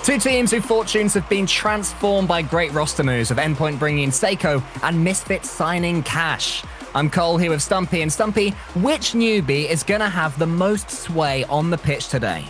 Two teams whose fortunes have been transformed by great roster moves, with Endpoint bringing in Seiko and Misfits signing Cash. I'm Cole here with Stumpy, and Stumpy, which newbie is going to have the most sway on the pitch today?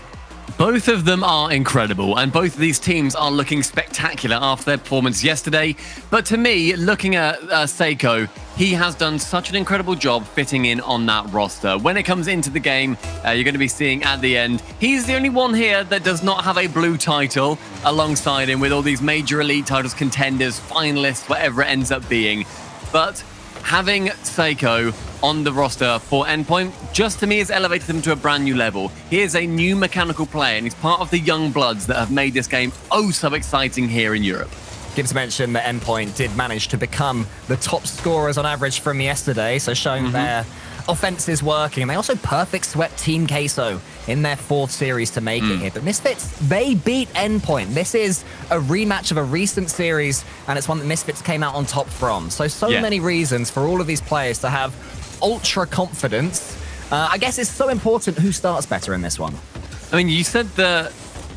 Both of them are incredible, and both of these teams are looking spectacular after their performance yesterday. But to me, looking at Seiko, he has done such an incredible job fitting in on that roster. When it comes into the game, you're going to be seeing at the end, he's the only one here that does not have a blue title alongside him with all these major elite titles, contenders, finalists, whatever it ends up being. But having Seiko on the roster for Endpoint, just to me, has elevated him to a brand new level. He is a new mechanical player, and he's part of the young bloods that have made this game oh so exciting here in Europe. Gibbs mentioned that Endpoint did manage to become the top scorers on average from yesterday, so showing their offense is working. And they also perfect swept Team Queso in their fourth series to make it here. But Misfits, they beat Endpoint. This is a rematch of a recent series, and it's one that Misfits came out on top from. So many reasons for all of these players to have ultra confidence. I guess it's so important who starts better in this one. I mean, you said the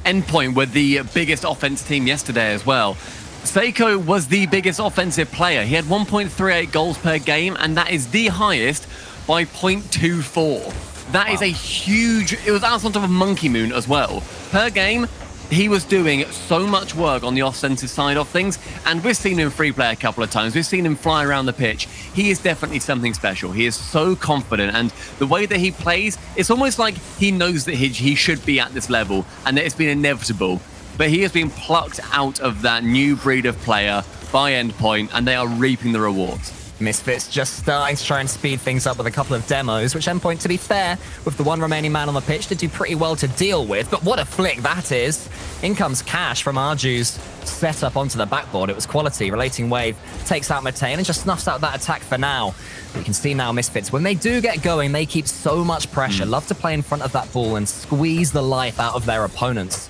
Endpoint were the biggest offense team yesterday as well. Seiko was the biggest offensive player. He had 1.38 goals per game, and that is the highest by 0.24. That is a huge... It was out of a monkey moon as well. Per game, he was doing so much work on the offensive side of things, and we've seen him free play a couple of times. We've seen him fly around the pitch. He is definitely something special. He is so confident, and the way that he plays, it's almost like he knows that he should be at this level, and that it's been inevitable. But he has been plucked out of that new breed of player by Endpoint, and they are reaping the rewards. Misfits just starting to try and speed things up with a couple of demos, which Endpoint, to be fair, with the one remaining man on the pitch, did do pretty well to deal with. But what a flick that is. In comes Cash from Arju's set up onto the backboard. It was quality. Relating Wave takes out Matane and just snuffs out that attack for now. But you can see now Misfits, when they do get going, they keep so much pressure. Love to play in front of that ball and squeeze the life out of their opponents.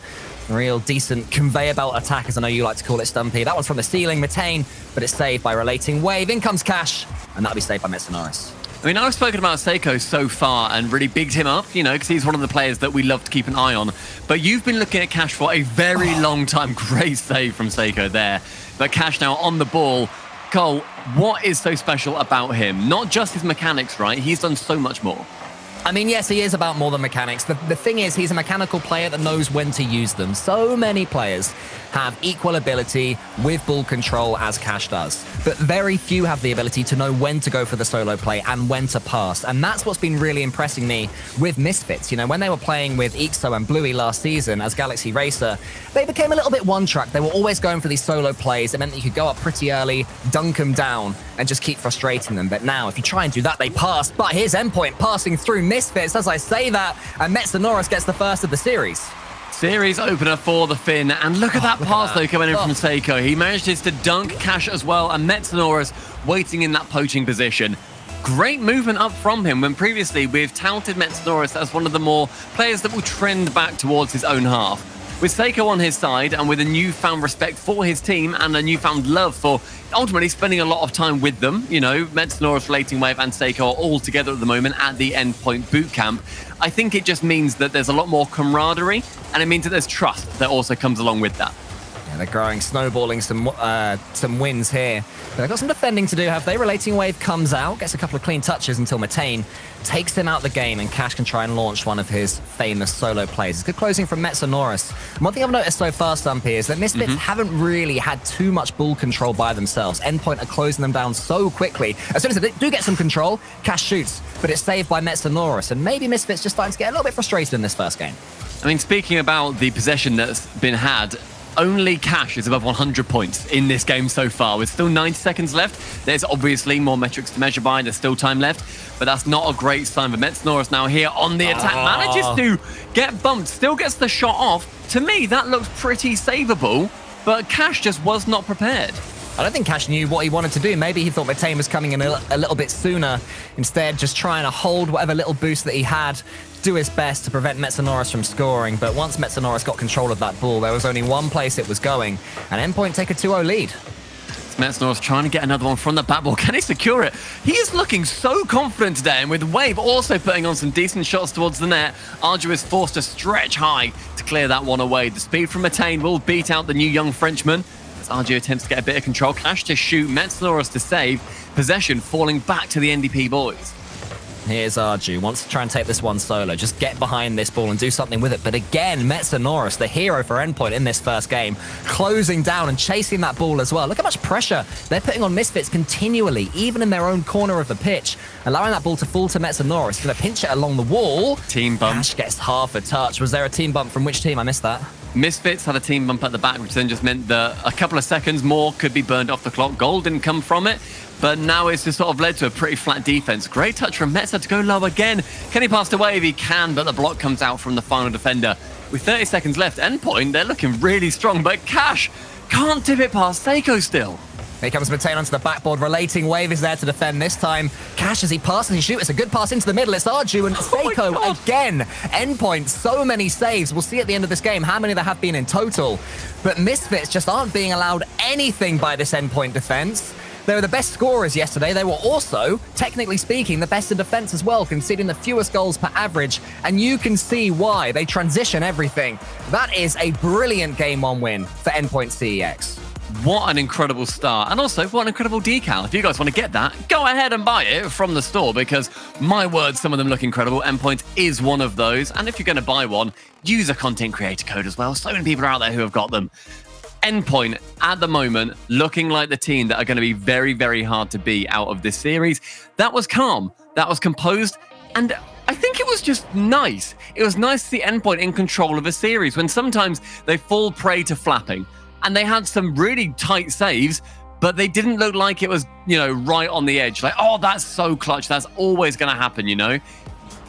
Real decent conveyor belt attack, as I know you like to call it, Stumpy. That one's from the ceiling, Matane, but it's saved by Relating Wave. In comes Cash, and that'll be saved by Metsonoris. I mean, I've spoken about Seiko so far and really bigged him up, you know, because he's one of the players that we love to keep an eye on. But you've been looking at Cash for a very long time. Great save from Seiko there. But Cash now on the ball. Cole, what is so special about him? Not just his mechanics, right? He's done so much more. I mean, yes, he is about more than mechanics. The thing is, he's a mechanical player that knows when to use them. So many players have equal ability with ball control as Cash does. But very few have the ability to know when to go for the solo play and when to pass. And that's what's been really impressing me with Misfits. You know, when they were playing with Ixo and Bluey last season as Galaxy Racer, they became a little bit one-track. They were always going for these solo plays. It meant that you could go up pretty early, dunk them down, and just keep frustrating them. But now, if you try and do that, they pass. But here's Endpoint passing through Misfits as I say that, and Metsonoris gets the first of the series. Series opener for the Finn, and look at that pass though coming in from Seiko. He manages to dunk Cash as well, and Metsonoris waiting in that poaching position. Great movement up from him, when previously we've touted Metsonoris as one of the more players that will trend back towards his own half. With Seiko on his side, and with a newfound respect for his team and a newfound love for ultimately spending a lot of time with them, you know, Metsonoris, Relating Wave, and Seiko are all together at the moment at the Endpoint bootcamp. I think it just means that there's a lot more camaraderie, and it means that there's trust that also comes along with that. Yeah, they're growing, snowballing some wins here. But they've got some defending to do, have they? Relating Wave comes out, gets a couple of clean touches until Matane takes him out the game, and Cash can try and launch one of his famous solo plays. It's good closing from Metsonoris. And one thing I've noticed so far, Stumpy, is that Misfits haven't really had too much ball control by themselves. Endpoint are closing them down so quickly. As soon as they do get some control, Cash shoots, but it's saved by Metsonoris. And maybe Misfits just starting to get a little bit frustrated in this first game. I mean, speaking about the possession that's been had, only Cash is above 100 points in this game so far. With still 90 seconds left, there's obviously more metrics to measure by. There's still time left, but that's not a great sign. But Metsonoris now here on the attack manages to get bumped, still gets the shot off. To me, that looks pretty savable, but Cash just was not prepared. I don't think Cash knew what he wanted to do. Maybe he thought Matane was coming in a little bit sooner. Instead, just trying to hold whatever little boost that he had, do his best to prevent Metsonoris from scoring. But once Metsonoris got control of that ball, there was only one place it was going, and Endpoint take a 2-0 lead. Metsonoris trying to get another one from the back ball. Can he secure it? He is looking so confident today, and with Wave also putting on some decent shots towards the net, Arju is forced to stretch high to to clear that one away. The speed from Attain will beat out the new young Frenchman. As RG attempts to get a bit of control, Cash to shoot, Metznaurus to save. Possession falling back to the NDP boys. Here's Arju, wants to try and take this one solo. Just get behind this ball and do something with it. But again, Metznaurus, the hero for Endpoint in this first game, closing down and chasing that ball as well. Look how much pressure they're putting on Misfits continually, even in their own corner of the pitch. Allowing that ball to fall to Metznaurus. Going to pinch it along the wall. Team bump. Cash gets half a touch. Was there a team bump from which team? I missed that. Misfits had a team bump at the back, which then just meant that a couple of seconds more could be burned off the clock. Goal didn't come from it, but now it's just sort of led to a pretty flat defense. Great touch from Metza to go low again. Can he pass away if he can, but the block comes out from the final defender. With 30 seconds left, Endpoint, they're looking really strong, but Cash can't tip it past Seiko still. Here comes Matane onto the backboard. Relating Wave is there to defend this time. Cash as he passes and shoots. It's a good pass into the middle. It's Arju and Seiko again. Endpoint, so many saves. We'll see at the end of this game how many there have been in total. But Misfits just aren't being allowed anything by this Endpoint defense. They were the best scorers yesterday. They were also, technically speaking, the best in defense as well, conceding the fewest goals per average. And you can see why. They transition everything. That is a brilliant Game 1 win for Endpoint CEX. What an incredible start. And also, what an incredible decal. If you guys want to get that, go ahead and buy it from the store because, my word, some of them look incredible. Endpoint is one of those. And if you're going to buy one, use a content creator code as well. So many people are out there who have got them. Endpoint, at the moment, looking like the team that are going to be very, very hard to beat out of this series. That was calm. That was composed. And I think it was just nice. It was nice to see Endpoint in control of a series when sometimes they fall prey to flapping. And they had some really tight saves, but they didn't look like it was, right on the edge. Like, oh, that's so clutch. That's always going to happen,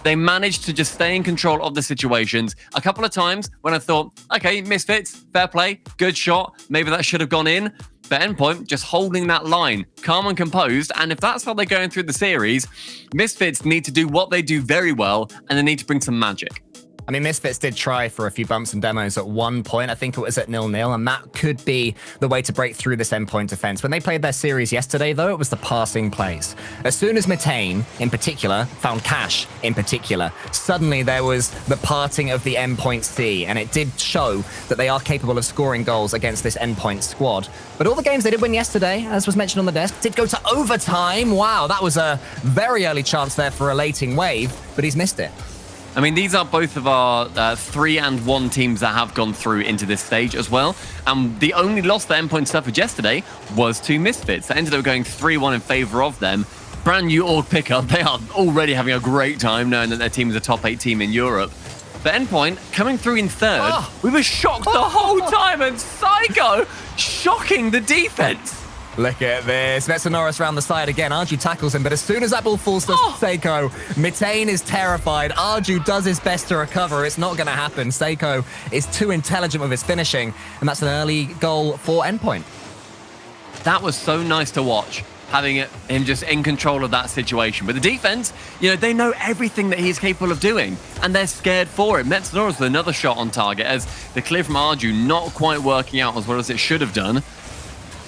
They managed to just stay in control of the situations. A couple of times when I thought, okay, Misfits, fair play, good shot. Maybe that should have gone in. But Endpoint just holding that line, calm and composed. And if that's how they're going through the series, Misfits need to do what they do very well, and they need to bring some magic. I mean, Misfits did try for a few bumps and demos at one point. I think it was at 0-0, and that could be the way to break through this Endpoint defense. When they played their series yesterday, though, it was the passing plays. As soon as Matane, in particular, found Cash, in particular, suddenly there was the parting of the Endpoint C, and it did show that they are capable of scoring goals against this Endpoint squad. But all the games they did win yesterday, as was mentioned on the desk, did go to overtime. Wow, that was a very early chance there for Relating Wave, but he's missed it. I mean, these are both of our 3-1 teams that have gone through into this stage as well. And the only loss that Endpoint suffered yesterday was to Misfits. That ended up going 3-1 in favor of them. Brand new org pickup. They are already having a great time knowing that their team is a top 8 team in Europe. But Endpoint coming through in third, we were shocked the whole time. And Psycho shocking the defense. Look at this. Metznaurus round the side again. Arju tackles him, but as soon as that ball falls to Seiko, Mitane is terrified. Arju does his best to recover. It's not going to happen. Seiko is too intelligent with his finishing, and that's an early goal for Endpoint. That was so nice to watch, having him just in control of that situation. But the defense, they know everything that he's capable of doing, and they're scared for it. Metznaurus with another shot on target as the clear from Arju not quite working out as well as it should have done.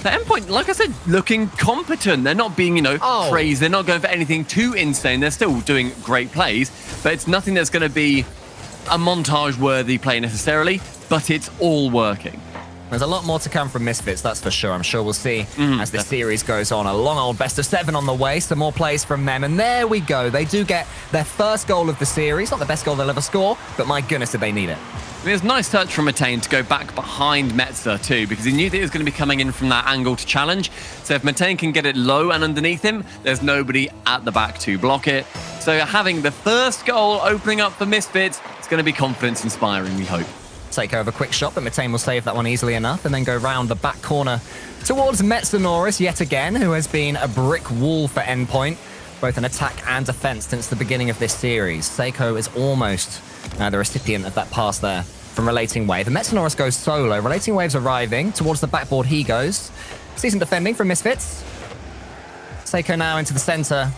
The Endpoint, like I said, looking competent. They're not being, crazy. They're not going for anything too insane. They're still doing great plays, but it's nothing that's going to be a montage-worthy play necessarily, but it's all working. There's a lot more to come from Misfits, that's for sure. I'm sure we'll see as the series goes on. A long old best of 7 on the way, some more plays from them. And there we go. They do get their first goal of the series. Not the best goal they'll ever score, but my goodness, did they need it. I mean, it was a nice touch from Matane to go back behind Metza too, because he knew that he was going to be coming in from that angle to challenge. So if Matane can get it low and underneath him, there's nobody at the back to block it. So having the first goal opening up for Misfits, it's going to be confidence-inspiring, we hope. Seiko have a quick shot, but Matane will save that one easily enough and then go round the back corner towards Metznaurus yet again, who has been a brick wall for Endpoint, both in attack and defense since the beginning of this series. Seiko is almost the recipient of that pass there from Relating Wave. And Metznaurus goes solo. Relating Wave's arriving. Towards the backboard he goes. Decent defending from Misfits. Seiko now into the center.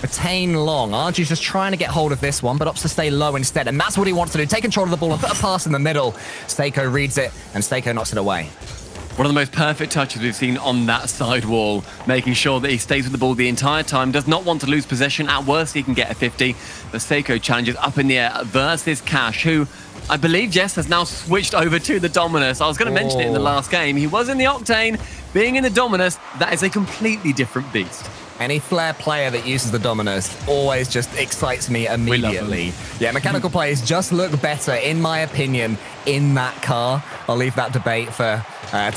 Attain long. Arju's just trying to get hold of this one, but opts to stay low instead. And that's what he wants to do. Take control of the ball and put a pass in the middle. Seiko reads it, and Seiko knocks it away. One of the most perfect touches we've seen on that side wall, making sure that he stays with the ball the entire time, does not want to lose possession. At worst, he can get a 50. But Seiko challenges up in the air versus Cash, who I believe Jess has now switched over to the Dominus. I was going to mention it in the last game. He was in the Octane. Being in the Dominus, that is a completely different beast. Any Flare player that uses the Dominus always just excites me immediately. Yeah, mechanical players just look better, in my opinion, in that car. I'll leave that debate for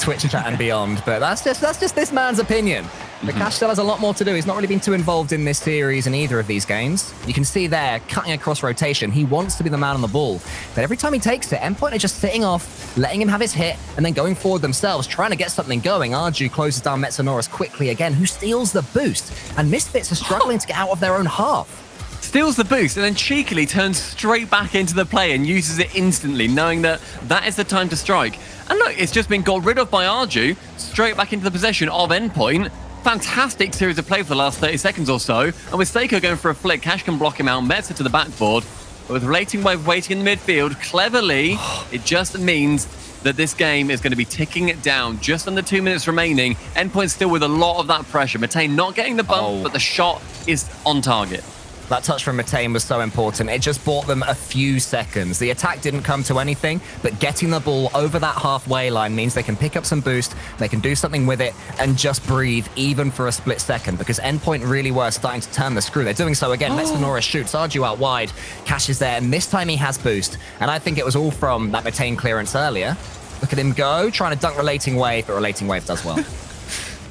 Twitch chat and beyond, but that's just this man's opinion. But Cash still has a lot more to do. He's not really been too involved in this series in either of these games. You can see there, cutting across rotation. He wants to be the man on the ball. But every time he takes it, Endpoint are just sitting off, letting him have his hit, and then going forward themselves, trying to get something going. Arju closes down Metanoris quickly again, who steals the boost. And Misfits are struggling to get out of their own half. Steals the boost and then cheekily turns straight back into the play and uses it instantly, knowing that that is the time to strike. And look, it's just been got rid of by Arju, straight back into the possession of Endpoint. Fantastic series of play for the last 30 seconds or so. And with Seiko going for a flick, Cash can block him out, Metz to the backboard. But with Relating Wave waiting in the midfield, cleverly, it just means that this game is going to be ticking it down. Just under 2 minutes remaining. Endpoint still with a lot of that pressure. Matane not getting the bump, but the shot is on target. That touch from Matane was so important. It just bought them a few seconds. The attack didn't come to anything, but getting the ball over that halfway line means they can pick up some boost, they can do something with it, and just breathe, even for a split second, because Endpoint really were starting to turn the screw. They're doing so again. Metanoris shoots Arju out wide. Cash is there, and this time he has boost. And I think it was all from that Matane clearance earlier. Look at him go, trying to dunk Relating Wave, but Relating Wave does well.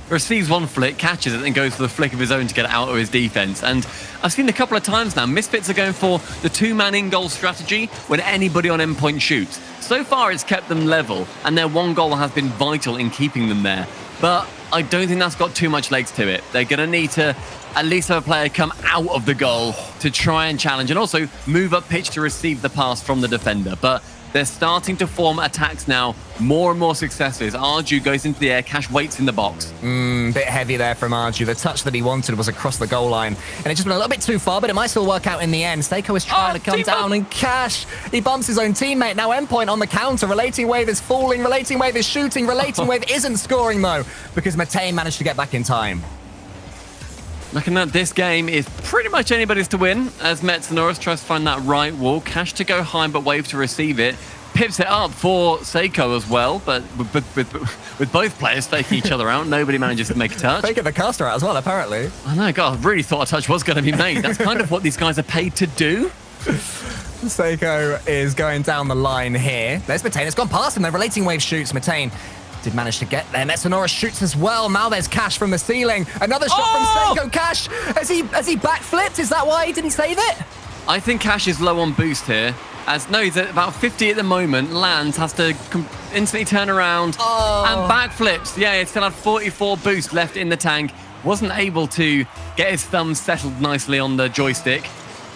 Receives one flick, catches it, and goes for the flick of his own to get it out of his defense. And I've seen a couple of times now, Misfits are going for the two-man in-goal strategy when anybody on Endpoint shoots. So far, it's kept them level, and their one goal has been vital in keeping them there. But I don't think that's got too much legs to it. They're going to need to at least have a player come out of the goal to try and challenge, and also move up pitch to receive the pass from the defender. But they're starting to form attacks now, more and more successes. Arju goes into the air, Cash waits in the box. Bit heavy there from Arju. The touch that he wanted was across the goal line, and it just went a little bit too far, but it might still work out in the end. Seiko is trying to come down, and Cash, he bumps his own teammate. Now Endpoint on the counter. Relating Wave is falling, Relating Wave is shooting, Relating Wave isn't scoring though, because Matane managed to get back in time. Looking at this game is pretty much anybody's to win, as Metanoris tries to find that right wall. Cash to go high, but Wave to receive it. Pips it up for Seiko as well, but with both players faking each other out, nobody manages to make a touch. Faking the caster out as well, apparently. I know, God, I really thought a touch was going to be made. That's kind of what these guys are paid to do. Seiko is going down the line here. There's Matane. It's gone past him. The Relating Wave shoots. Matane did manage to get there. Metanoris shoots as well. Now there's Cash from the ceiling. Another shot from Seiko. Cash, has he backflipped? Is that why he didn't save it? I think Cash is low on boost here. No, he's at about 50 at the moment. Lands, has to instantly turn around and backflips. Yeah, he still had 44 boost left in the tank. Wasn't able to get his thumbs settled nicely on the joystick.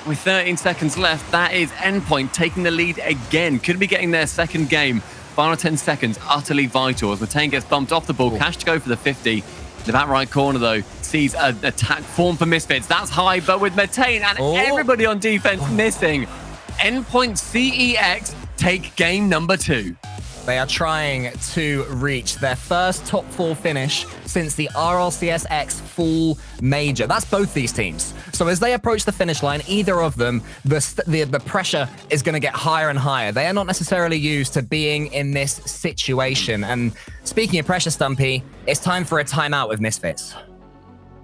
With 13 seconds left, that is Endpoint taking the lead again. Could be getting their second game. Final 10 seconds, utterly vital as Matane gets bumped off the ball. Cash to go for the 50. The back right corner, though, sees an attack form for Misfits. That's high, but with Matane and everybody on defense missing, Endpoint CEX take game number 2. They are trying to reach their first top 4 finish since the RLCS X full major. That's both these teams. So as they approach the finish line, either of them, the pressure is going to get higher and higher. They are not necessarily used to being in this situation. And speaking of pressure, Stumpy, it's time for a timeout with Misfits.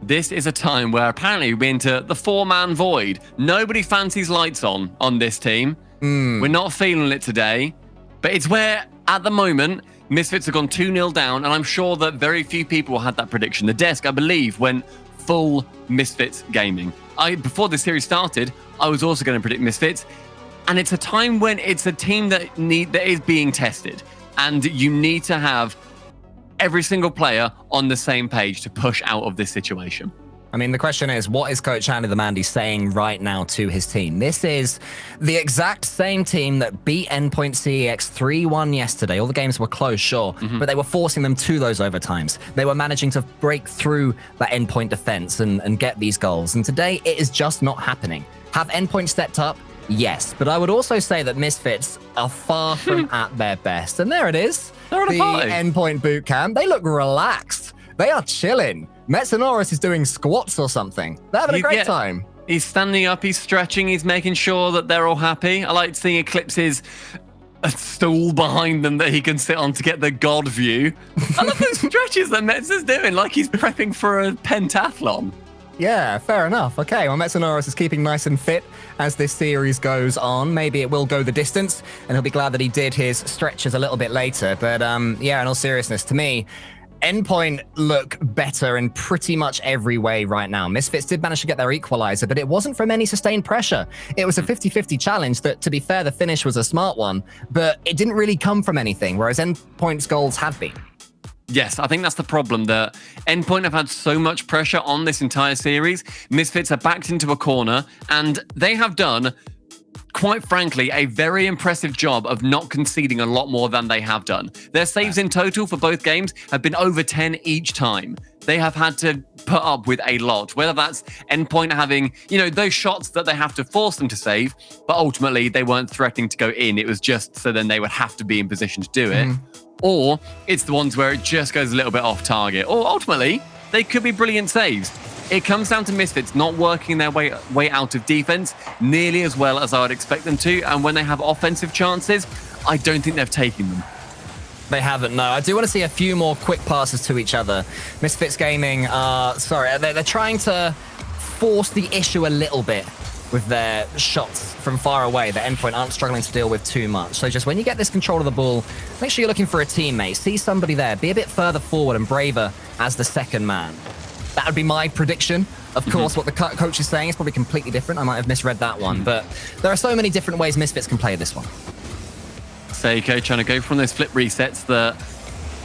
This is a time where apparently we enter the 4-man void. Nobody fancies lights on this team. We're not feeling it today. But it's where, at the moment, Misfits have gone 2-0 down, and I'm sure that very few people had that prediction. The desk, I believe, went full Misfits gaming. Before the series started, I was also going to predict Misfits, and it's a time when it's a team that is being tested, and you need to have every single player on the same page to push out of this situation. I mean, the question is, what is Coach Andy the Mandy saying right now to his team? This is the exact same team that beat Endpoint CEX 3-1 yesterday. All the games were close, sure, but they were forcing them to those overtimes. They were managing to break through that Endpoint defense and get these goals. And today, it is just not happening. Have Endpoint stepped up? Yes. But I would also say that Misfits are far from at their best. And there it is. They're on a party. Endpoint boot camp. They look relaxed. They are chilling. Metanoris is doing squats or something. They're having a great time. He's standing up, he's stretching, he's making sure that they're all happy. I like seeing Eclipse's a stool behind them that he can sit on to get the god view. I love those stretches that Metz is doing, like he's prepping for a pentathlon. Yeah, fair enough. Okay, well, Metsonoris is keeping nice and fit as this series goes on. Maybe it will go the distance, and he'll be glad that he did his stretches a little bit later. But yeah, in all seriousness, to me, Endpoint look better in pretty much every way right now. Misfits did manage to get their equalizer, but it wasn't from any sustained pressure. It was a 50-50 challenge that, to be fair, the finish was a smart one, but it didn't really come from anything, whereas Endpoint's goals have been. Yes, I think that's the problem, that Endpoint have had so much pressure on this entire series. Misfits are backed into a corner, and they have done, quite frankly, a very impressive job of not conceding a lot more than they have done. Their saves in total for both games have been over 10 each time. They have had to put up with a lot, whether that's Endpoint having, those shots that they have to force them to save, but ultimately they weren't threatening to go in. It was just so then they would have to be in position to do it. Or it's the ones where it just goes a little bit off target. Or ultimately, they could be brilliant saves. It comes down to Misfits not working their way out of defense nearly as well as I would expect them to. And when they have offensive chances, I don't think they've taken them. They haven't, no. I do want to see a few more quick passes to each other. Misfits Gaming, they're trying to force the issue a little bit with their shots from far away that Endpoint aren't struggling to deal with too much. So just when you get this control of the ball, make sure you're looking for a teammate. See somebody there. Be a bit further forward and braver as the second man. That would be my prediction. Of course, what the coach is saying is probably completely different. I might have misread that one. But there are so many different ways Misfits can play this one. Seiko trying to go from those flip resets that...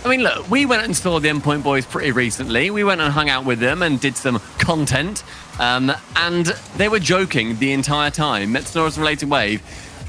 I mean, look, we went and saw the Endpoint boys pretty recently. We went and hung out with them and did some content. And they were joking the entire time. Metsonoris Related Wave,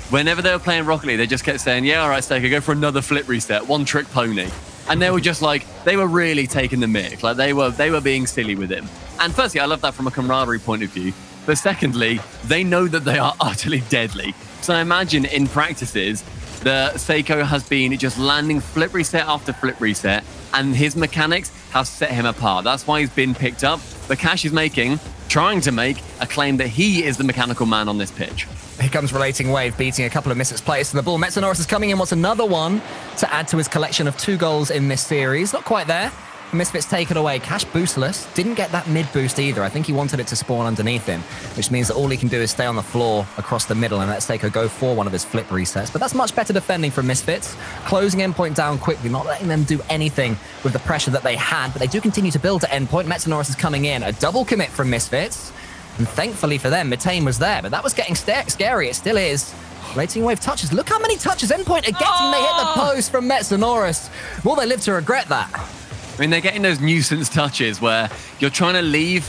whenever they were playing Rocket League, they just kept saying, yeah, all right, Seiko, go for another flip reset, one trick pony. And they were just like, they were really taking the mick. Like, they were being silly with him. And firstly, I love that from a camaraderie point of view. But secondly, they know that they are utterly deadly. So I imagine in practices, the Seiko has been just landing flip reset after flip reset, and his mechanics have set him apart. That's why he's been picked up. But Cash is trying to make a claim that he is the mechanical man on this pitch. Here comes Relating Wave, beating a couple of Misfits players to the ball. Metsonoris is coming in, wants another one to add to his collection of 2 goals in this series. Not quite there. Misfits take it away. Cash boostless. Didn't get that mid boost either. I think he wanted it to spawn underneath him, which means that all he can do is stay on the floor across the middle and let Seiko go for one of his flip resets. But that's much better defending from Misfits. Closing Endpoint down quickly, not letting them do anything with the pressure that they had, but they do continue to build to Endpoint. Metsonoris is coming in. A double commit from Misfits. And thankfully for them, Mitane was there, but that was getting scary. It still is. Relating Wave touches. Look how many touches Endpoint are getting. They hit the post from Metsonoris. Will they live to regret that? I mean, they're getting those nuisance touches where you're trying to leave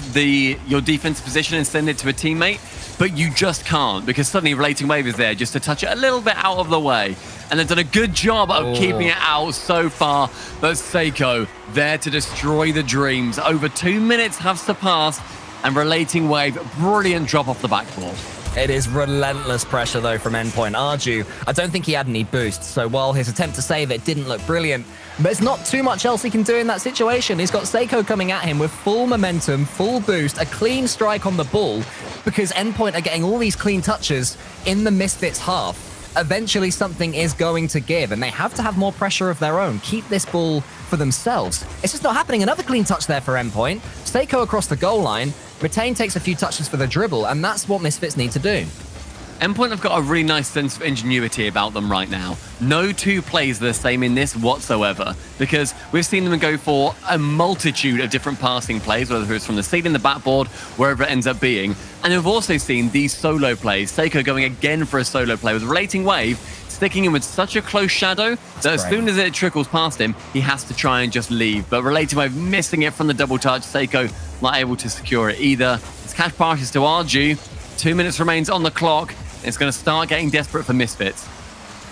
your defensive position and send it to a teammate, but you just can't because suddenly Relating Wave is there just to touch it a little bit out of the way. And they've done a good job of keeping it out so far. But Seiko there to destroy the dreams. Over 2 minutes have surpassed, and Relating Wave, brilliant drop off the backboard. It is relentless pressure, though, from Endpoint. Arju, I don't think he had any boosts, so while his attempt to save it didn't look brilliant, there's not too much else he can do in that situation. He's got Seiko coming at him with full momentum, full boost, a clean strike on the ball, because Endpoint are getting all these clean touches in the Misfits half. Eventually, something is going to give, and they have to have more pressure of their own. Keep this ball for themselves. It's just not happening. Another clean touch there for Endpoint. Seiko across the goal line. Retain takes a few touches for the dribble, and that's what Misfits need to do. Endpoint have got a really nice sense of ingenuity about them right now. No 2 plays are the same in this whatsoever, because we've seen them go for a multitude of different passing plays, whether it's from the ceiling, the backboard, wherever it ends up being. And we've also seen these solo plays. Seiko going again for a solo play with Relating Wave, sticking him with such a close shadow that as soon as it trickles past him, he has to try and just leave. But Relating Wave missing it from the double touch. Seiko not able to secure it either. It's cash passes to Arju. 2 minutes remains on the clock. It's going to start getting desperate for Misfits.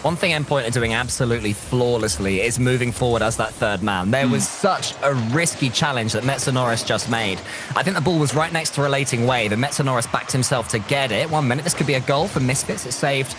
One thing Endpoint are doing absolutely flawlessly is moving forward as that third man. There was such a risky challenge that Metsonoris just made. I think the ball was right next to Relating Wave, and Metsonoris backed himself to get it. 1 minute, this could be a goal for Misfits. It's saved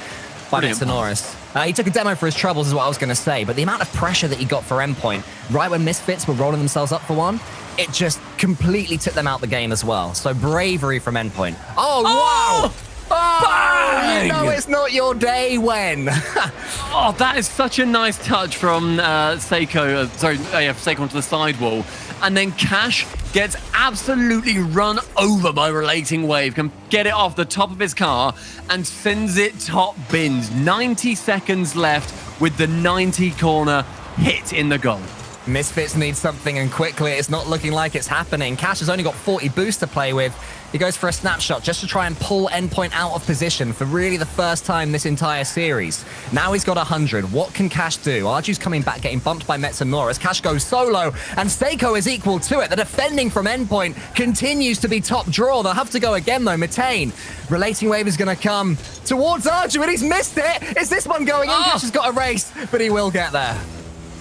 by Metsonoris. He took a demo for his troubles is what I was going to say, but the amount of pressure that he got for Endpoint, right when Misfits were rolling themselves up for one, it just completely took them out the game as well. So bravery from Endpoint. Oh, wow! Oh! you know it's not your day when. Oh, that is such a nice touch from Seiko. Seiko onto the sidewall. And then Cash gets absolutely run over by Relating Wave, can get it off the top of his car and sends it top bins. 90 seconds left with the 90 corner hit in the goal. Misfits need something, and quickly. It's not looking like it's happening. Cash has only got 40 boost to play with. He goes for a snapshot just to try and pull Endpoint out of position for really the first time this entire series. Now he's got 100. What can Cash do? Arju's coming back, getting bumped by Metsanora. Cash goes solo, and Seiko is equal to it. The defending from Endpoint continues to be top draw. They'll have to go again, though. Metane, Relating Wave is going to come towards Arju, and he's missed it. Is this one going in? Cash has got a race, but he will get there.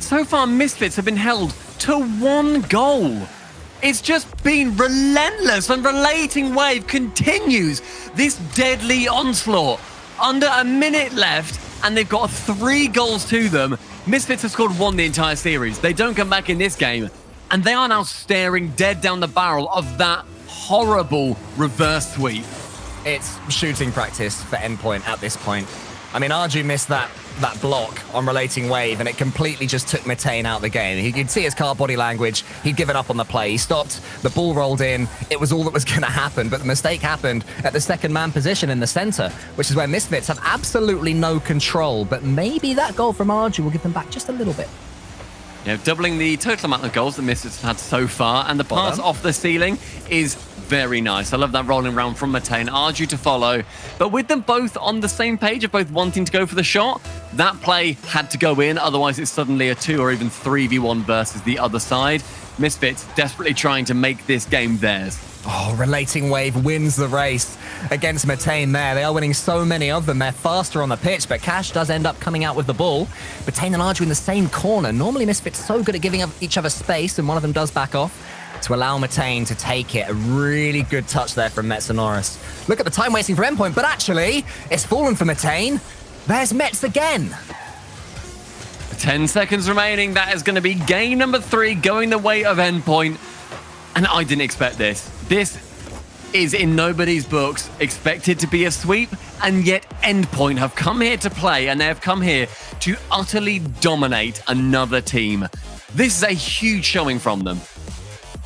So far, Misfits have been held to 1 goal. It's just been relentless, and Relating Wave continues this deadly onslaught. Under a minute left, and they've got 3 goals to them. Misfits have scored 1 the entire series. They don't come back in this game, and they are now staring dead down the barrel of that horrible reverse sweep. It's shooting practice for Endpoint at this point. I mean, Arju missed that block on Relating Wave, and it completely just took Metane out of the game. You could see his car body language. He'd given up on the play. He stopped. The ball rolled in. It was all that was going to happen, but the mistake happened at the second man position in the center, which is where Misfits have absolutely no control. But maybe that goal from Arju will give them back just a little bit. Yeah, doubling the total amount of goals that Misfits have had so far, and the pass off the ceiling is very nice. I love that rolling round from Metane. Arju to follow. But with them both on the same page of both wanting to go for the shot, that play had to go in. Otherwise, it's suddenly a 2 or even 3v1 versus the other side. Misfits desperately trying to make this game theirs. Oh, Relating Wave wins the race against Metane there. They are winning so many of them. They're faster on the pitch, but Cash does end up coming out with the ball. Metane and Arju in the same corner. Normally, Misfits so good at giving each other space, and one of them does back off to allow Metane to take it. A really good touch there from Metsanora. Look at the time wasting for Endpoint, but actually, it's fallen for Metane. There's Mets again. 10 seconds remaining. That is going to be game number 3 going the way of Endpoint. And I didn't expect this. This is in nobody's books expected to be a sweep, and yet Endpoint have come here to play, and they have come here to utterly dominate another team. This is a huge showing from them.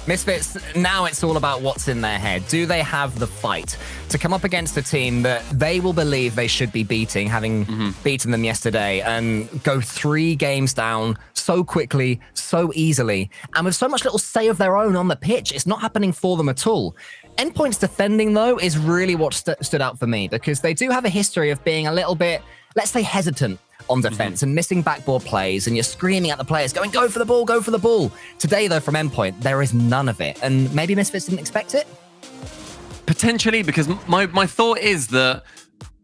Misfits, now it's all about what's in their head. Do they have the fight to come up against a team that they will believe they should be beating, having beaten them yesterday, and go 3 games down so quickly, so easily, and with so much little say of their own on the pitch? It's not happening for them at all. Endpoint's defending, though, is really what stood out for me, because they do have a history of being a little bit, let's say, hesitant on defense and missing backboard plays, and you're screaming at the players going, go for the ball, go for the ball. Today, though, from Endpoint, there is none of it, and maybe Misfits didn't expect it? Potentially, because my thought is that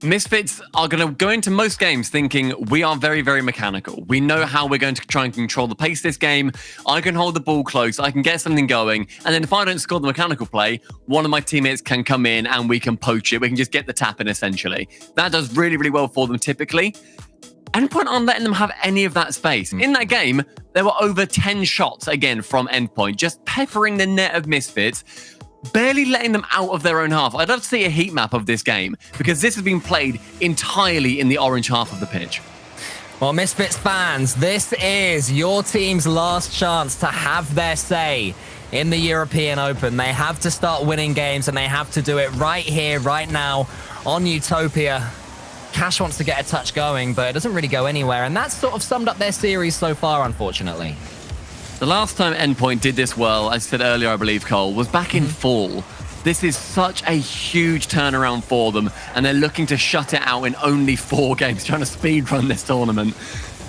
Misfits are going to go into most games thinking we are very, very mechanical. We know how we're going to try and control the pace of this game. I can hold the ball close. I can get something going. And then if I don't score the mechanical play, one of my teammates can come in and we can poach it. We can just get the tap in, essentially. That does really, really well for them typically. Endpoint aren't letting them have any of that space. In that game, there were over 10 shots, again, from Endpoint, just peppering the net of Misfits, barely letting them out of their own half. I'd love to see a heat map of this game, because this has been played entirely in the orange half of the pitch. Well, Misfits fans, this is your team's last chance to have their say in the European Open. They have to start winning games, and they have to do it right here, right now, on Utopia. Cash wants to get a touch going, but it doesn't really go anywhere, and that's sort of summed up their series so far, unfortunately. The last time Endpoint did this well, as I said earlier, I believe, Cole, was back in fall. This is such a huge turnaround for them, and they're looking to shut it out in only 4 games, trying to speedrun this tournament.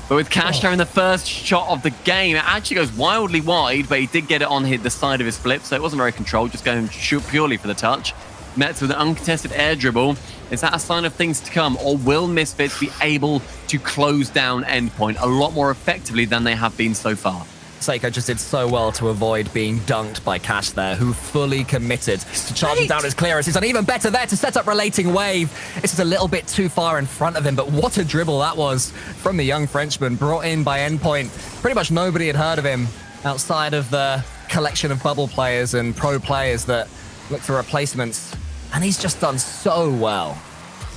But with Cash having the first shot of the game, it actually goes wildly wide, but he did get it on the side of his flip, so it wasn't very controlled, just going shoot purely for the touch. Mets with an uncontested air dribble. Is that a sign of things to come, or will Misfits be able to close down Endpoint a lot more effectively than they have been so far? Seiko just did so well to avoid being dunked by Cash there, who fully committed to charging down his clearance. He's done even better there to set up Relating Wave. This is a little bit too far in front of him, but what a dribble that was from the young Frenchman, brought in by Endpoint. Pretty much nobody had heard of him outside of the collection of bubble players and pro players that look for replacements, and he's just done so well.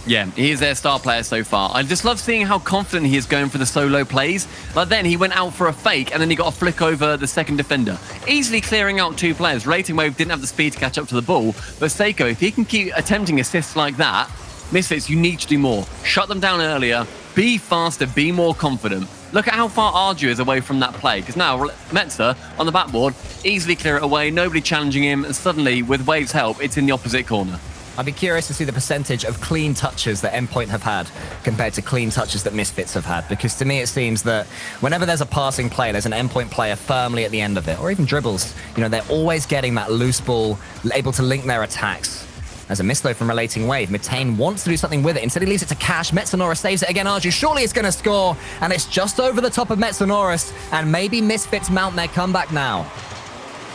Yeah, he is their star player so far. I just love seeing how confident he is going for the solo plays. Like then he went out for a fake and then he got a flick over the second defender, easily clearing out 2 players. Relating Wave didn't have the speed to catch up to the ball, but Seiko, if he can keep attempting assists like that, Misfits, you need to do more. Shut them down earlier, be faster, be more confident. Look at how far Arju is away from that play, because now Metzer on the backboard, easily clear it away, nobody challenging him, and suddenly, with Wave's help, it's in the opposite corner. I'd be curious to see the percentage of clean touches that Endpoint have had compared to clean touches that Misfits have had, because to me it seems that whenever there's a passing play, there's an Endpoint player firmly at the end of it, or even dribbles. You know, they're always getting that loose ball, able to link their attacks. There's a miss though from Relating Wave. Mitane wants to do something with it. Instead he leaves it to Cash. Metsonoris saves it again. Arju surely it's going to score, and it's just over the top of Metsonoris, and maybe Misfits mount their comeback now.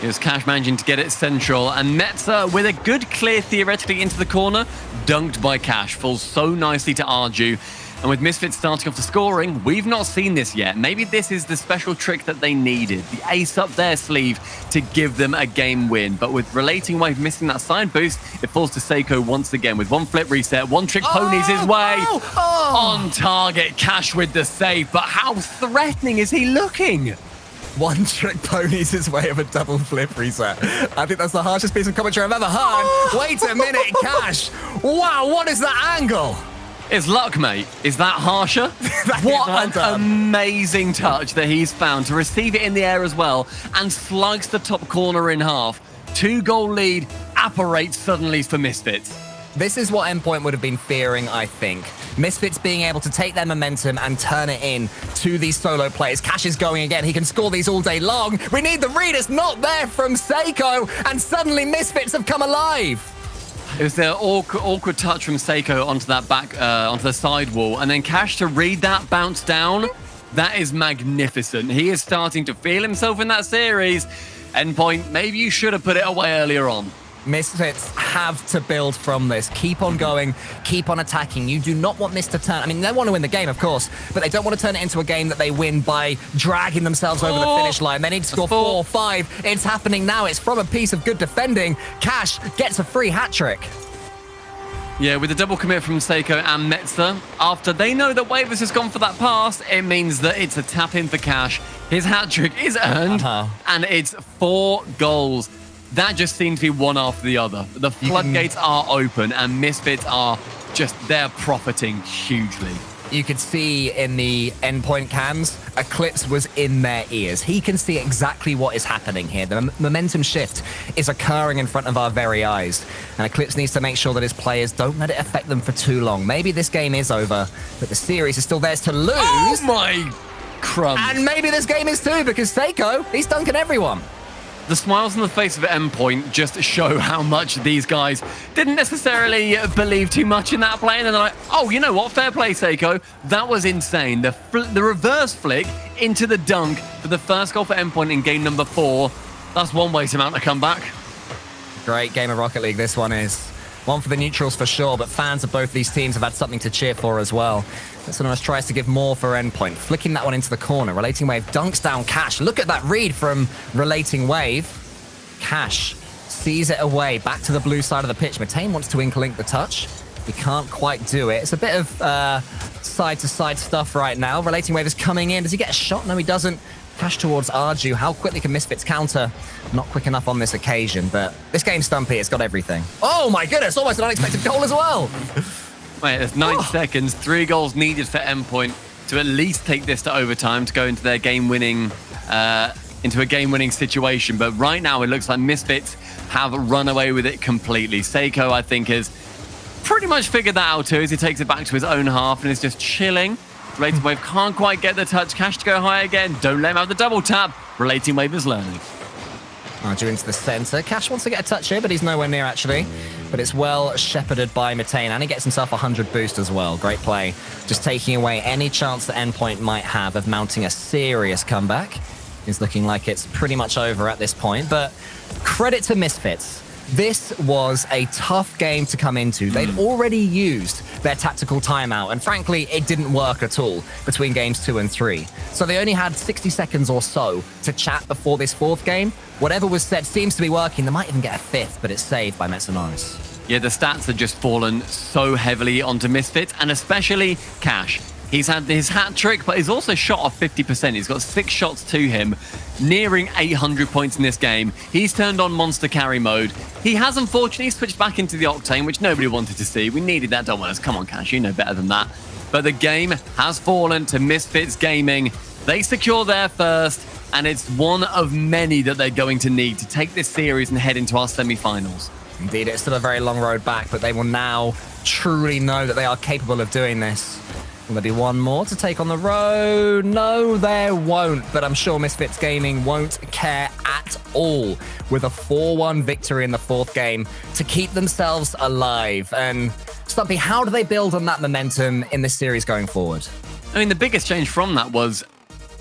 Here's Cash managing to get it central, and Metzer with a good clear theoretically into the corner, dunked by Cash, falls so nicely to Arju. And with Misfits starting off the scoring, we've not seen this yet. Maybe this is the special trick that they needed, the ace up their sleeve to give them a game win. But with Relating Wave missing that side boost, it falls to Seiko once again with 1 flip reset, 1 trick ponies his way. On target, Cash with the save, but how threatening is he looking? 1 trick ponies his way of a double flip reset. I think that's the harshest piece of commentary I've ever heard. Wait a minute, Cash. Wow, what is that angle? It's luck, mate. Is that harsher? What an amazing touch that he's found to receive it in the air as well and slice the top corner in half. 2-goal lead apparates suddenly for Misfits. This is what Endpoint would have been fearing, I think. Misfits being able to take their momentum and turn it in to these solo plays. Cash is going again. He can score these all day long. We need the read. It's not there from Seiko. And suddenly Misfits have come alive. It was the awkward touch from Seiko onto that onto the side wall, and then Cash to read that bounce down. That is magnificent. He is starting to feel himself in that series. Endpoint, maybe you should have put it away earlier on. Misfits have to build from this. Keep on going, keep on attacking. You do not want this to turn. I mean, they want to win the game, of course, but they don't want to turn it into a game that they win by dragging themselves over the finish line. They need to score 4 or 5. It's happening now. It's from a piece of good defending. Cash gets a free hat trick. Yeah, with the double commit from Seiko and Metzer, after they know that Wavers has gone for that pass, it means that it's a tap in for Cash. His hat trick is earned, and it's 4 goals. That just seems to be one after the other. The floodgates are open, and Misfits are just, they're profiting hugely. You could see in the Endpoint cams, Eclipse was in their ears. He can see exactly what is happening here. The momentum shift is occurring in front of our very eyes. And Eclipse needs to make sure that his players don't let it affect them for too long. Maybe this game is over, but the series is still theirs to lose. Oh my crumbs. And maybe this game is too, because Seiko, he's dunking everyone. The smiles on the face of Endpoint just show how much these guys didn't necessarily believe too much in that play. And then they're like, oh, you know what? Fair play, Seiko. That was insane. The reverse flick into the dunk for the first goal for Endpoint in game number 4. That's one way to mount a comeback. Great game of Rocket League this one is. One for the neutrals for sure, but fans of both these teams have had something to cheer for as well. Metsonoris tries to give more for Endpoint, flicking that one into the corner. Relating Wave dunks down Cash. Look at that read from Relating Wave. Cash sees it away, back to the blue side of the pitch. Mitane wants to ink-link the touch. He can't quite do it. It's a bit of side-to-side stuff right now. Relating Wave is coming in. Does he get a shot? No, he doesn't. Cash towards Arju. How quickly can Misfits counter? Not quick enough on this occasion, but this game's stumpy. It's got everything. Oh my goodness, almost an unexpected goal as well. Wait, there's 9 seconds, 3 goals needed for Endpoint to at least take this to overtime to go into their game-winning, into a game-winning situation. But right now, it looks like Misfits have run away with it completely. Seiko, I think, has pretty much figured that out too, as he takes it back to his own half and is just chilling. Relating Wave can't quite get the touch. Cash to go high again. Don't let him have the double tap. Relating Wave is learning. Arju into the center. Cash wants to get a touch here, but he's nowhere near actually. But it's well shepherded by Mitane, and he gets himself a 100 boost as well. Great play. Just taking away any chance that Endpoint might have of mounting a serious comeback. It's looking like it's pretty much over at this point, but credit to Misfits. This was a tough game to come into. They'd already used their tactical timeout, and frankly, it didn't work at all between games 2 and 3. So they only had 60 seconds or so to chat before this 4th game. Whatever was said seems to be working. They might even get a 5th, but it's saved by Metsonoris. Yeah, the stats have just fallen so heavily onto Misfits, and especially Cash. He's had his hat trick, but he's also shot off 50%. He's got 6 shots to him, nearing 800 points in this game. He's turned on monster carry mode. He has unfortunately switched back into the Octane, which nobody wanted to see. We needed that, don't want us. Come on, Cash, you know better than that. But the game has fallen to Misfits Gaming. They secure their first, and it's one of many that they're going to need to take this series and head into our semi-finals. Indeed, it's still a very long road back, but they will now truly know that they are capable of doing this. Will there be one more to take on the road? No, there won't, but I'm sure Misfits Gaming won't care at all with a 4-1 victory in the 4th game to keep themselves alive. And Stumpy, how do they build on that momentum in this series going forward? I mean, the biggest change from that was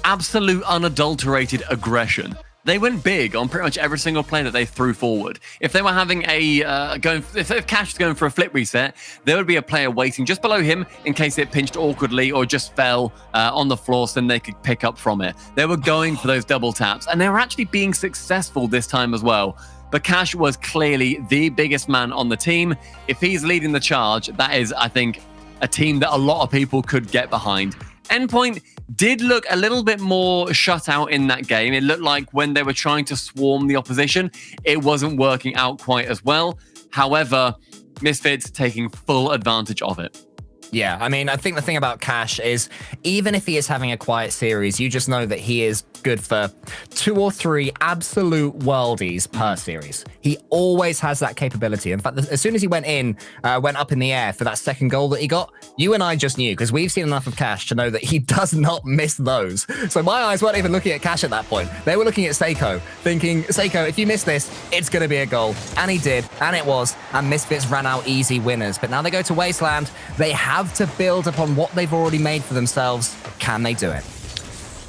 absolute unadulterated aggression. They went big on pretty much every single play that they threw forward. If they were having if Cash was going for a flip reset, there would be a player waiting just below him in case it pinched awkwardly or just fell on the floor, so then they could pick up from it. They were going for those double taps, and they were actually being successful this time as well. But Cash was clearly the biggest man on the team. If he's leading the charge, that is, I think, a team that a lot of people could get behind. Endpoint did look a little bit more shut out in that game. It looked like when they were trying to swarm the opposition, it wasn't working out quite as well. However, Misfits taking full advantage of it. Yeah, I mean, I think the thing about Cash is even if he is having a quiet series, you just know that he is good for 2 or 3 absolute worldies per series. He always has that capability. In fact, as soon as he went up in the air for that second goal that he got, you and I just knew, because we've seen enough of Cash to know that he does not miss those. So my eyes weren't even looking at Cash at that point. They were looking at Seiko, thinking, Seiko, if you miss this, it's going to be a goal. And he did, and it was, and Misfits ran out easy winners. But now they go to Wasteland. They have to build upon what they've already made for themselves. Can they do it?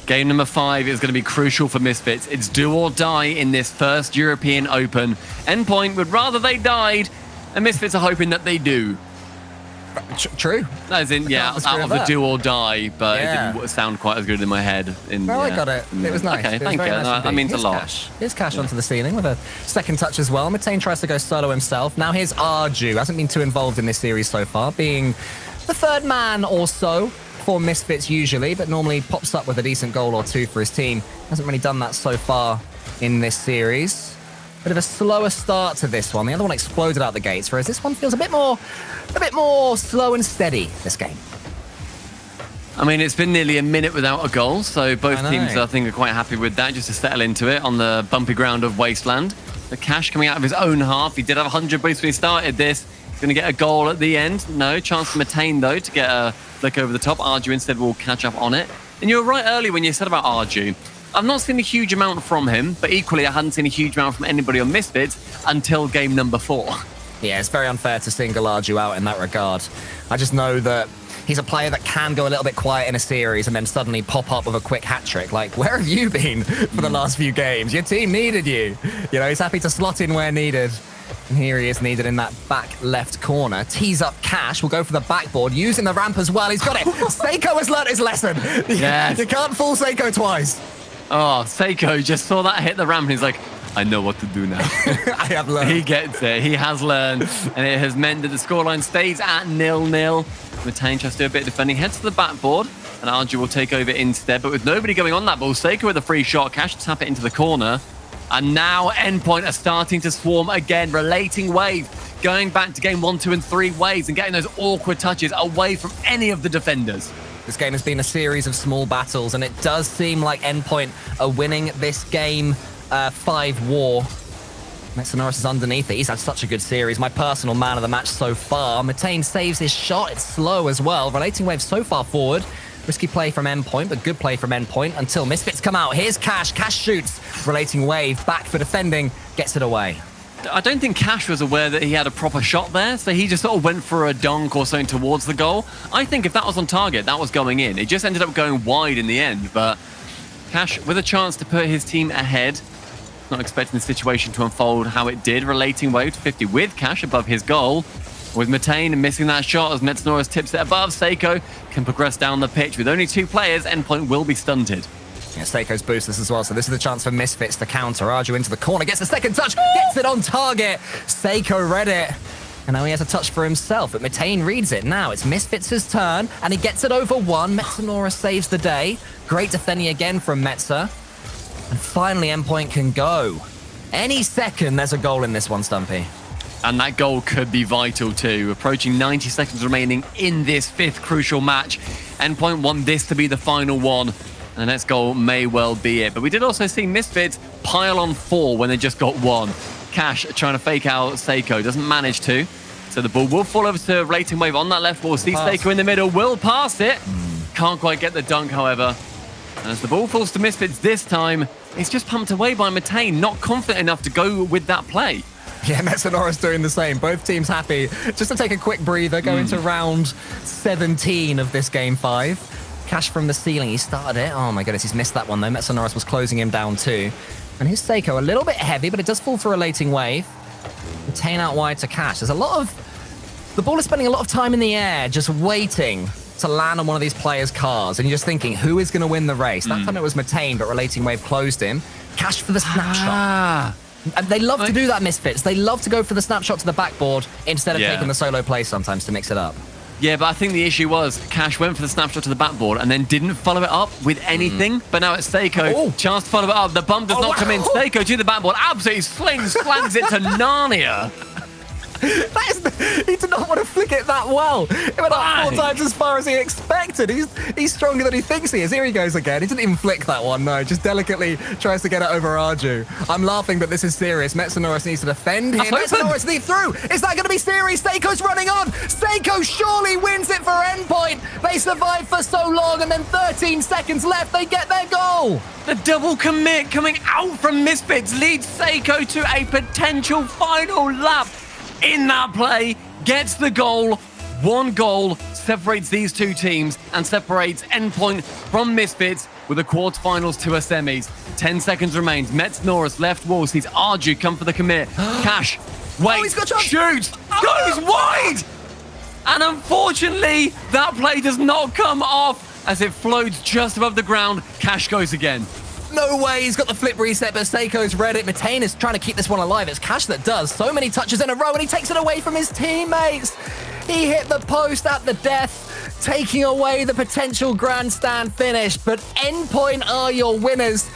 Game number 5 is going to be crucial for Misfits. It's do or die in this first European Open. Endpoint would rather they died, and Misfits are hoping that they do. True. As in, yeah, out of the do or die, but it didn't sound quite as good in my head. I got it. It was nice. Okay, thank you. Nice that means a lot. Here's Cash onto the ceiling with a second touch as well. Matane tries to go solo himself. Now here's Arju. Hasn't been too involved in this series so far, being the 3rd man or so for Misfits usually, but normally pops up with a decent goal or 2 for his team. Hasn't really done that so far in this series. Bit of a slower start to this one. The other one exploded out the gates, whereas this one feels a bit more slow and steady, this game. I mean, it's been nearly a minute without a goal, so both teams, I think, are quite happy with that, just to settle into it on the bumpy ground of Wasteland. The Cash coming out of his own half. He did have 100 boosts when he started this. He's going to get a goal at the end. No chance to Matane, though, to get a flick over the top. Arju instead will catch up on it. And you were right early when you said about Arju. I've not seen a huge amount from him, but equally I hadn't seen a huge amount from anybody on Misfits until game number 4. Yeah, it's very unfair to single Arju out in that regard. I just know that he's a player that can go a little bit quiet in a series and then suddenly pop up with a quick hat trick. Like, where have you been for the last few games? Your team needed you. You know, he's happy to slot in where needed. And here he is needed in that back left corner. Tees up Cash. Will go for the backboard, using the ramp as well. He's got it. Seiko has learnt his lesson. Yes. You can't fool Seiko twice. Oh, Seiko just saw that hit the ramp and he's like, I know what to do now. I have learned. He gets it. He has learned. And it has meant that the scoreline stays at 0-0. Matane tries to do a bit of defending. Heads to the backboard. And Arju will take over instead. But with nobody going on that ball, Seiko with a free shot. Cash to tap it into the corner. And now Endpoint are starting to swarm again. Relating wave. Going back to game 1, 2, and 3 waves. And getting those awkward touches away from any of the defenders. This game has been a series of small battles, and it does seem like Endpoint are winning this game 5 war. Norris is underneath it. He's had such a good series. My personal man of the match so far. Matane saves his shot. It's slow as well. Relating wave so far forward. Risky play from Endpoint, but good play from Endpoint until Misfits come out. Here's Cash. Cash shoots. Relating wave back for defending. Gets it away. I don't think Cash was aware that he had a proper shot there, so he just sort of went for a dunk or something towards the goal. I think if that was on target, that was going in. It just ended up going wide in the end, but Cash with a chance to put his team ahead. Not expecting the situation to unfold how it did. Relating wave to 50 with Cash above his goal. With Matane missing that shot as Metsnoris tips it above, Seiko can progress down the pitch. With only 2 players, Endpoint will be stunted. Yeah, Seiko's boosted as well, so this is the chance for Misfits to counter. Arju into the corner, gets the second touch, gets it on target. Seiko read it. And now he has a touch for himself, but Matane reads it. Now it's Misfits' turn, and he gets it over one. Metsanora saves the day. Great defending again from Metza. And finally, Endpoint can go. Any second, there's a goal in this one, Stumpy. And that goal could be vital too. Approaching 90 seconds remaining in this 5th crucial match. Endpoint want this to be the final one. And the next goal may well be it. But we did also see Misfits pile on 4 when they just got 1. Cash trying to fake out Seiko. Doesn't manage to. So the ball will fall over to Rating Wave on that left wall. See Seiko in the middle. Will pass it. Can't quite get the dunk, however. And as the ball falls to Misfits this time, it's just pumped away by Matane. Not confident enough to go with that play. Yeah, Metsanora's doing the same. Both teams happy. Just to take a quick breather, go into round 17 of this game 5. Cash from the ceiling. He started it. Oh my goodness, he's missed that one though. Metsanora's was closing him down too. And here's Seiko, a little bit heavy, but it does fall for a Rating Wave. Matane out wide to Cash. There's a lot of... The ball is spending a lot of time in the air, just waiting to land on one of these players' cars. And you're just thinking, who is going to win the race? That time it was Matane, but Rating Wave closed him. Cash for the snapshot. And they love to do that, Misfits. They love to go for the snapshot to the backboard instead of taking the solo play sometimes to mix it up. Yeah, but I think the issue was Cash went for the snapshot to the backboard and then didn't follow it up with anything. But now it's Seiko. Chance to follow it up. The bump does not come in. Seiko to the backboard. Absolutely slangs it to Narnia. He did not want to flick it that well. It went up 4 times as far as he expected. He's stronger than he thinks he is. Here he goes again. He didn't even flick that one, no. Just delicately tries to get it over Arju. I'm laughing, but this is serious. Metsanoris needs to defend here. Metsanoris lead through. Is that going to be serious? Seiko's running on. Seiko surely wins it for Endpoint. They survived for so long, and then 13 seconds left. They get their goal. The double commit coming out from Misfits leads Seiko to a potential final lap. In that play, gets the goal. 1 goal separates these 2 teams and separates Endpoint from Misfits with the quarterfinals to a semis. 10 seconds remains. Mets left wall sees Arju come for the commit. Cash, waits, shoots, goes wide! And unfortunately, that play does not come off as it floats just above the ground. Cash goes again. No way, he's got the flip reset, but Seiko's read it. Matane is trying to keep this one alive. It's Cash that does. So many touches in a row, and he takes it away from his teammates. He hit the post at the death, taking away the potential grandstand finish. But Endpoint are your winners.